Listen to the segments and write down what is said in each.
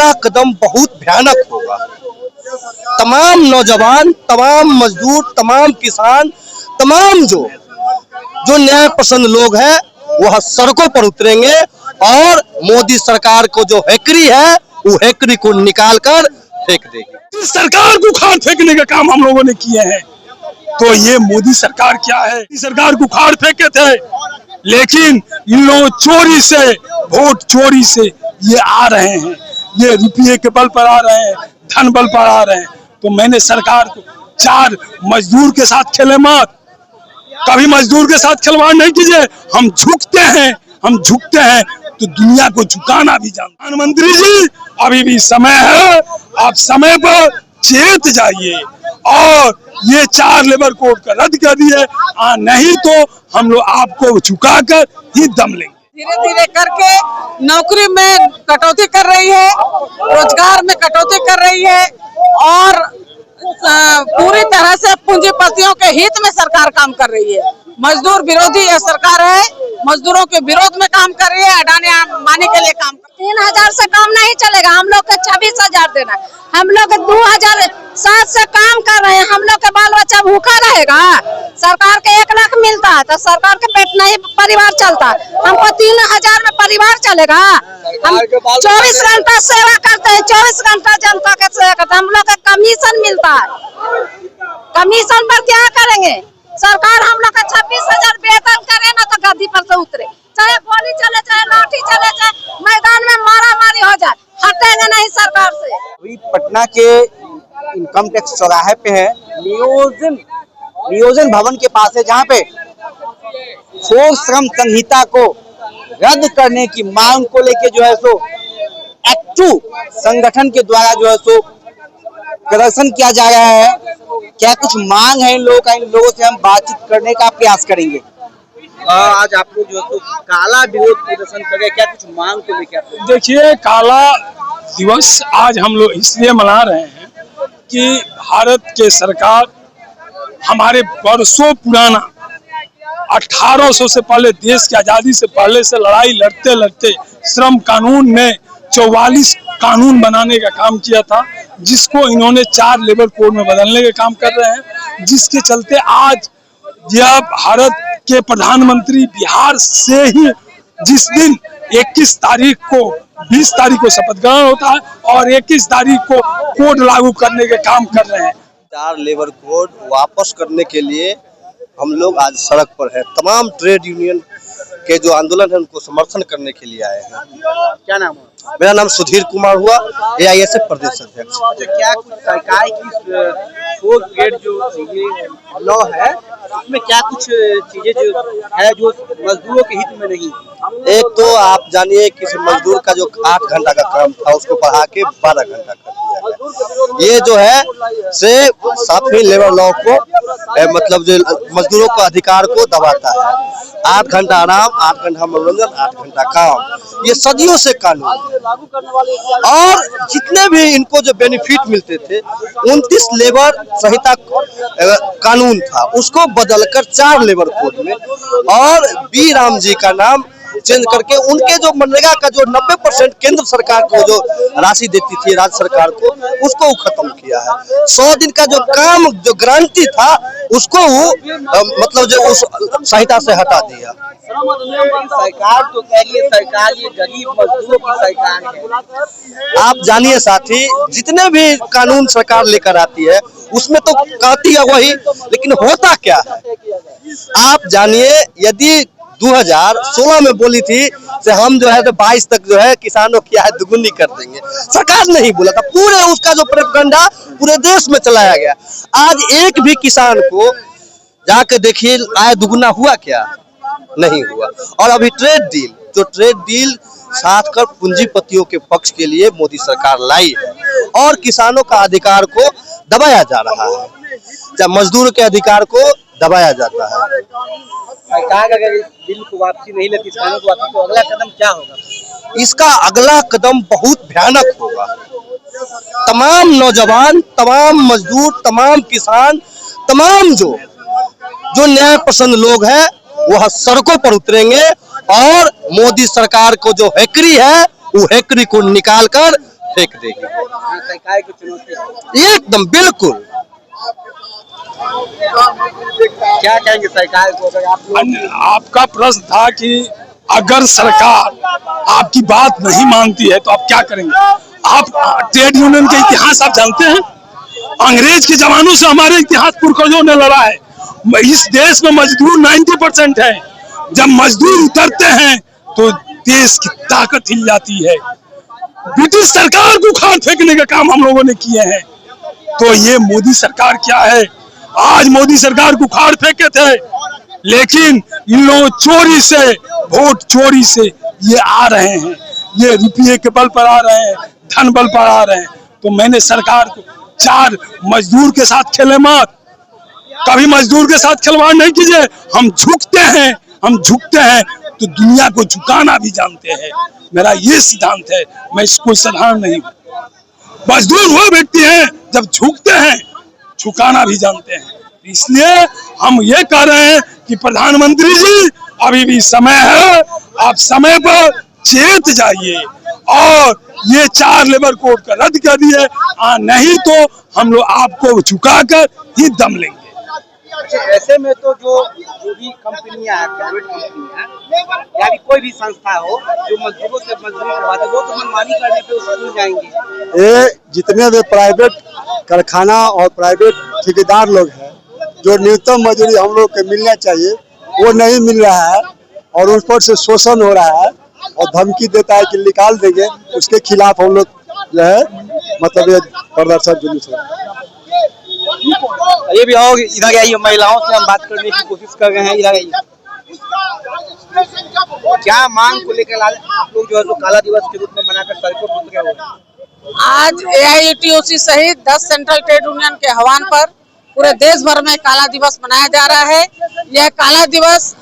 अगला कदम बहुत भयानक होगा। तमाम नौजवान, तमाम मजदूर, तमाम किसान, तमाम जो न्याय पसंद लोग हैं वह सड़कों पर उतरेंगे और मोदी सरकार को जो हैकरी है वो हैकरी को निकाल कर फेंक देगी। सरकार को उखाड़ फेंकने का काम हम लोगों ने किए हैं। तो ये मोदी सरकार क्या है? सरकार को उखाड़ फेंके थे, लेकिन इन लोग चोरी से, वोट चोरी से ये आ रहे हैं, ये रुपये के बल पर आ रहे हैं, धन बल पर आ रहे हैं। तो मैंने सरकार को चार मजदूर के साथ खेले मत, कभी मजदूर के साथ खिलवाड़ नहीं कीजिए। हम झुकते हैं तो दुनिया को झुकाना भी जानते। प्रधानमंत्री जी अभी भी समय है, आप समय पर चेत जाइए और ये 4 लेबर कोड का रद्द कर दिए, नहीं तो हम लोग आपको झुकाकर ही दम लेंगे। धीरे धीरे करके नौकरी में कटौती कर रही है, रोजगार में कटौती कर रही है और पूरी तरह से पूंजीपतियों के हित में सरकार काम कर रही है। मजदूर विरोधी यह सरकार है, मजदूरों के विरोध में काम कर रही है, अडानी अंबानी के लिए काम कर रही है। 3000 से काम नहीं चलेगा, हम लोग को 26,000 देना। हम लोग 2007 से काम कर रहे हैं, हम लोग के बाल बच्चा भूखा रहेगा? सरकार के 1 लाख मिलता है तो सरकार के पेट नहीं परिवार चलता, हमको 3000 में परिवार चलेगा? हम 24 घंटा सेवा करते हैं, 24 घंटा जनता के सेवा करते हैं, हम लोग का कमीशन मिलता है। कमीशन पर क्या करेंगे? सरकार हम लोग का 26,000 वेतन करे ना तो गद्दी पर से उतरे, चाहे गोली चले, चाहे लाठी चले, चाहे मैदान में मारा मारी हो जाए, हटेगा नहीं सरकार से। अभी पटना के इनकम टैक्स चौराहे पे है, नियोजन भवन के पास है, जहाँ पे 4 श्रम संहिता को रद्द करने की मांग को लेके जो है सो एक्टू संगठन के द्वारा जो है सो प्रदर्शन किया जा रहा है। क्या कुछ मांग है इन लोगों का? इन लोगों से हम बातचीत करने का प्रयास करेंगे। आज आप लोग जो है काला विरोध प्रदर्शन कर रहे हैं, क्या कुछ मांग को लेकर? देखिए, काला दिवस आज हम लोग इसलिए मना रहे हैं कि भारत के सरकार हमारे वर्षों पुराना 1800 से पहले, देश की आजादी से पहले से लड़ाई लड़ते लड़ते श्रम कानून में 44 कानून बनाने का काम किया था, जिसको इन्होंने 4 लेबर कोड में बदलने का काम कर रहे हैं। जिसके चलते आज यह भारत के प्रधानमंत्री बिहार से ही जिस दिन 21 तारीख को 20 तारीख को शपथ ग्रहण होता है और 21 तारीख को कोड लागू करने के काम कर रहे हैं। 4 लेबर कोड वापस करने के लिए हम लोग आज सड़क पर हैं। तमाम ट्रेड यूनियन के जो आंदोलन है उनको समर्थन करने के लिए आए हैं। क्या नाम है? मेरा नाम सुधीर कुमार हुआ, AISF प्रदेश अध्यक्ष। क्या कुछ सरकार की 4th ग्रेड जो ये लॉ है, उसमें क्या कुछ चीजें जो है जो मजदूरों के हित में नहीं? एक तो आप जानिए कि मजदूर का जो 8 घंटा का काम था उसको बढ़ा के 12 घंटा कर दिया है। ये जो है से 7वीं लेबर लॉ को मतलब जो मजदूरों का अधिकार को दबाता है। 8 घंटा आराम, 8 घंटा मनोरंजन, 8 घंटा काम, ये सदियों से कानून। और जितने भी इनको जो बेनिफिट मिलते थे, 29 लेबर संहिता कानून था, उसको बदलकर 4 लेबर कोड में और बी राम जी का नाम चेंज करके उनके जो मनरेगा का जो 90% केंद्र सरकार को जो राशि देती थी राज्य सरकार को, उसको खत्म किया है। 100 दिन का जो काम जो गारंटी था उसको मतलब जो उस संहिता से हटा दिया। सरकार तो कह रही है सरकार ये गरीब मजदूरों की सरकार है। आप जानिए साथी, जितने भी कानून सरकार लेकर आती है उसमें तो कहती है वही, लेकिन होता क्या है आप जानिए। यदि 2016 में बोली थी कि हम जो है तो 22 तक जो है किसानों की आय दुगुनी कर देंगे, सरकार नहीं बोला था। पूरे उसका जो प्रोपेगेंडा पूरे देश में चलाया गया। आज एक भी किसान को जाके देखिए आय दुगुना हुआ क्या? नहीं हुआ। और अभी ट्रेड डील साथ कर पूंजीपतियों के पक्ष के लिए मोदी सरकार लाई है और किसानों का अधिकार को दबाया जा रहा है, जब मजदूर के अधिकार को दबाया जाता है। सरकार अगर इस बिल को वापसी नहीं लेती, किसानों को वापसी, तो अगला कदम क्या होगा? इसका अगला कदम बहुत भयानक होगा। तमाम नौजवान, तमाम मजदूर, तमाम किसान, तमाम जो न्याय पसंद लोग हैं वह सड़कों पर उतरेंगे और मोदी सरकार को जो हैकरी है वो हैकरी को निकाल कर फेंक देगी। सरकार की चुनौती एकदम बिल्कुल। क्या कहेंगे सरकार को? अगर आप लोग आपका प्रश्न था कि अगर सरकार आपकी बात नहीं मानती है तो आप क्या करेंगे? आप ट्रेड यूनियन के इतिहास आप जानते हैं? अंग्रेज के जमानों से हमारे इतिहास पुरखों ने लड़ा है। इस देश में मजदूर 90% है। जब मजदूर उतरते हैं तो देश की ताकत हिल जाती है। ब्रिटिश सरकार को उखाड़ फेंकने का काम हम लोगों ने किए हैं। तो ये मोदी सरकार क्या है? आज मोदी सरकार को उखाड़ फेंके थे, लेकिन इन लोग चोरी से, वोट चोरी से ये आ रहे हैं। ये रुपये के बल पर आ रहे हैं, धन बल पर आ रहे हैं। तो मैंने सरकार को 4 मजदूर के साथ खेले मत, कभी मजदूर के साथ खिलवाड़ नहीं कीजिए। हम झुकते हैं, हम झुकते हैं तो दुनिया को झुकाना भी जानते हैं। मेरा ये सिद्धांत है, मैं इसको साधारण नहीं हूँ। मजदूर वो व्यक्ति हैं जब झुकते हैं, झुकाना भी जानते हैं। इसलिए हम ये कह रहे हैं कि प्रधानमंत्री जी अभी भी समय है, आप समय पर चेत जाइए और ये 4 लेबर कोड का रद्द कर दिए, नहीं तो हम लोग आपको झुकाकर ही दम लेंगे। ऐसे में तो जो भी कंपनियां हैं, प्राइवेट कंपनियां या भी कोई भी संस्था हो जो मजदूरों से मजदूरी करवाते वो तो मनमानी करने पे उसको जाएंगे। ये जितने भी प्राइवेट कारखाना और प्राइवेट ठेकेदार लोग हैं, जो न्यूनतम मजदूरी हम लोग को मिलना चाहिए वो नहीं मिल रहा है और उस पर से शोषण हो रहा है और धमकी देता है कि निकाल देंगे। उसके खिलाफ हम लोग जो है मतलब ये प्रदर्शन जुलूस है। ये भी आओ, इधर आइए, महिलाओं से हम बात करने की कोशिश कर रहे हैं। इधर आइए, क्या मांग को लेकर आप लोग जो है तो काला दिवस के रूप में मनाकर सड़कों पर उतरे हो? आज AIUTUC सहित 10 सेंट्रल ट्रेड यूनियन के आह्वान पर पूरे देश भर में काला दिवस मनाया जा रहा है। यह काला दिवस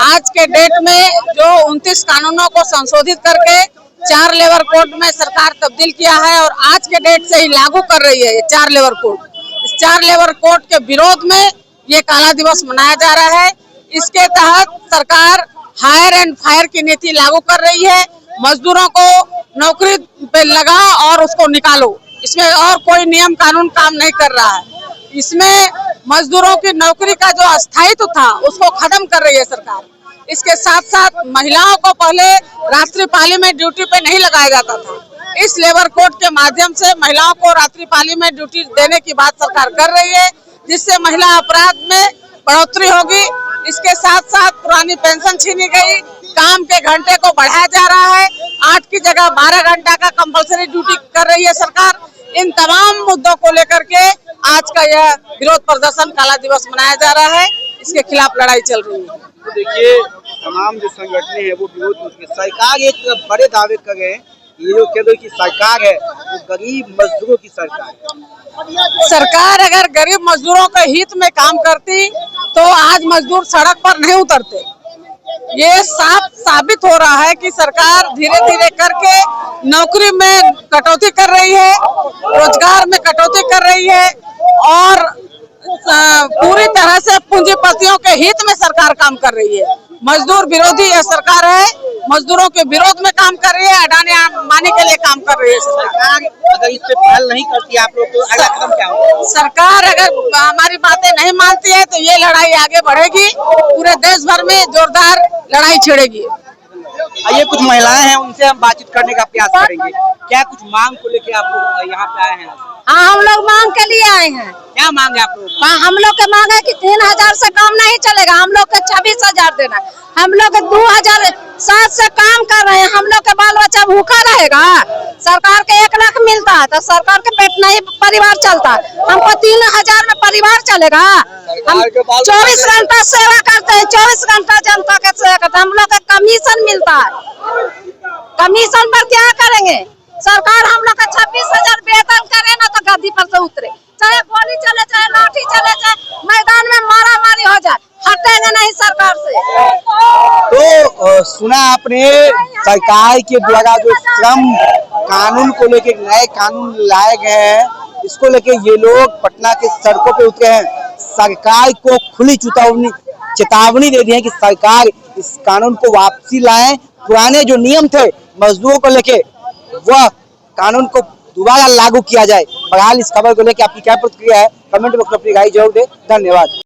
आज के डेट में जो 29 कानूनों को संशोधित करके 4 लेबर कोड में सरकार तब्दील किया है और आज के डेट से ही लागू कर रही है ये 4 लेबर कोड। इस 4 लेबर कोड के विरोध में ये काला दिवस मनाया जा रहा है। इसके तहत सरकार हायर एंड फायर की नीति लागू कर रही है। मजदूरों को नौकरी पे लगा और उसको निकालो, इसमें और कोई नियम कानून काम नहीं कर रहा है। इसमें मजदूरों की नौकरी का जो अस्थायित्व था उसको खत्म कर रही है सरकार। इसके साथ साथ महिलाओं को पहले रात्रिपाली में ड्यूटी पे नहीं लगाया जाता था। इस लेबर कोड के माध्यम से महिलाओं को रात्रिपाली में ड्यूटी देने की बात सरकार कर रही है, जिससे महिला अपराध में बढ़ोतरी होगी। इसके साथ साथ पुरानी पेंशन छीनी गई, काम के घंटे को बढ़ाया जा रहा है, 8 की जगह 12 घंटा का कंपलसरी ड्यूटी कर रही है सरकार। इन तमाम मुद्दों को लेकर के आज का यह विरोध प्रदर्शन काला दिवस मनाया जा रहा है। इसके खिलाफ लड़ाई चल रही है। तो देखिए, तमाम जो संगठन है वो विरोध में, सरकार एक बड़े दावे कर रहे हैं, ये जो कह रहे कि सरकार है वो गरीब मजदूरों की सरकार है। सरकार अगर गरीब मजदूरों के हित में काम करती तो आज मजदूर सड़क पर नहीं उतरते। ये साफ साबित हो रहा है कि सरकार धीरे धीरे करके नौकरी में कटौती कर रही है, रोजगार में कटौती कर रही है और पूरी तरह से पूंजीपतियों के हित में सरकार काम कर रही है। मजदूर विरोधी यह सरकार है, मजदूरों के विरोध में काम कर रही है, अडानी अंबानी के लिए काम कर रही है सरकार। अगर इस पे पहल नहीं करती आप लोग तो अगला कदम क्या होगा? सरकार अगर हमारी बातें नहीं मानती है तो ये लड़ाई आगे बढ़ेगी, पूरे देश भर में जोरदार लड़ाई छिड़ेगी। ये कुछ महिलाएं हैं, उनसे हम बातचीत करने का प्रयास करेंगे। क्या कुछ मांग को लेकर आप लोग यहाँ पे आए हैं? हाँ, हम लोग मांग के लिए आए हैं। क्या मांग है आप लोग? हम लोग के मांग है कि 3000 से काम नहीं चलेगा, हम लोग को 26,000 देना। हम लोग 2007 से काम कर रहे हैं, हम लोग के बाल बच्चा भूखा रहेगा? सरकार के 1 लाख मिलता है तो सरकार के पेट नहीं परिवार चलता, हमको 3000 में परिवार चलेगा? हम 24 घंटा सेवा करते हैं, 24 घंटा जनता के सेवा करते हैं, हम लोग का कमीशन मिलता है। कमीशन पर क्या करेंगे? सरकार हम लोग का 26,000 वेतन करे ना तो गद्दी पर से उतरे, चाहे गोली चले, चाहे लाठी चले, चाहे मैदान में मारा मारी हो जाए, हटेंगे नहीं सरकार से। तो सुना आपने, सरकार के द्वारा जो श्रम कानून को लेके नए कानून लाए गए हैं, इसको लेके ये लोग पटना के सड़कों पे उतरे हैं। सरकार को खुली चेतावनी दे दी है कि सरकार इस कानून को वापसी लाए, पुराने जो नियम थे मजदूरों को लेके वह कानून को दोबारा लागू किया जाए। बहरहाल इस खबर को लेकर आपकी क्या प्रतिक्रिया है, कमेंट बॉक्स में अपनी राय जरूर दें। धन्यवाद।